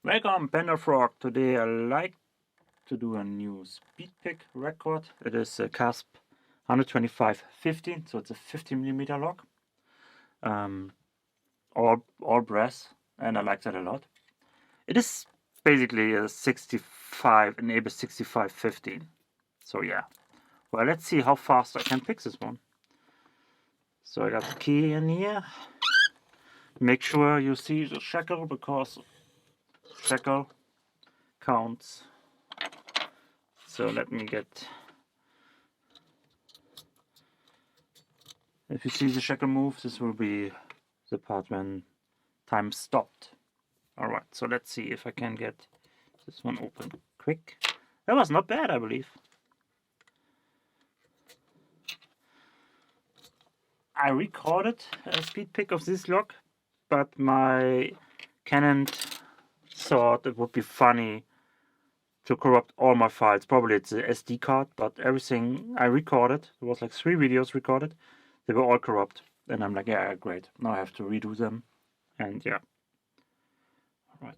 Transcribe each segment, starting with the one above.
Welcome, Panda-Frog. Today I like to do a new Speedpick record. It is a KASP 125-15, so it's a 50mm log. All brass, and I like that a lot. It is basically a 65, an ABS 65-15. So yeah. Well, let's see how fast I can pick this one. So I got the key in here. Make sure you see the shackle, because shackle counts. So let me get, if you see the shackle move, this will be the part when time stopped. Alright, so let's see if I can get this one open quick. That was not bad, I believe. I recorded a speed pick of this log, but my Canon thought it would be funny to corrupt all my files. Probably it's a SD card, but everything I recorded, there was like 3 videos recorded, they were all corrupt. And I'm like, yeah, great. Now I have to redo them. And yeah. Alright.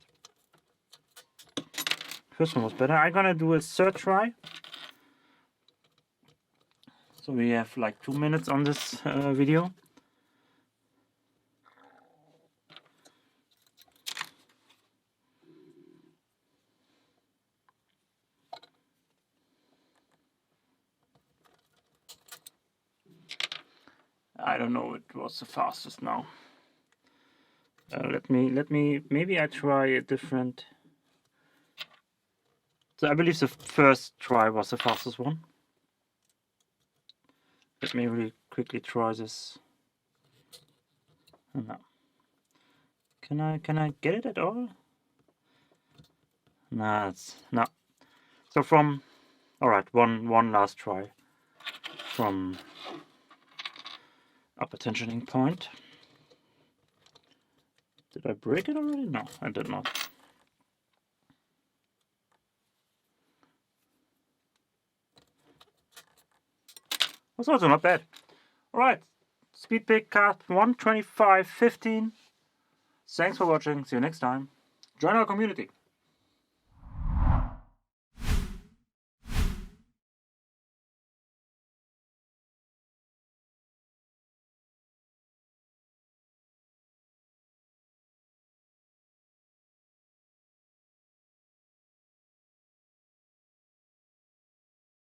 First one was better. I'm gonna do a third try. So we have like 2 minutes on this video. I don't know, it was the fastest now. Let me, maybe I try a different. So I believe the first try was the fastest one. Let me really quickly try this. No. Can I get it at all? Nah, it's no. So from, alright, one last try from upper tensioning point. Did I break it already? No, I did not. That's also not bad. Alright, Speedpick KASP 125-15. Thanks for watching. See you next time. Join our community.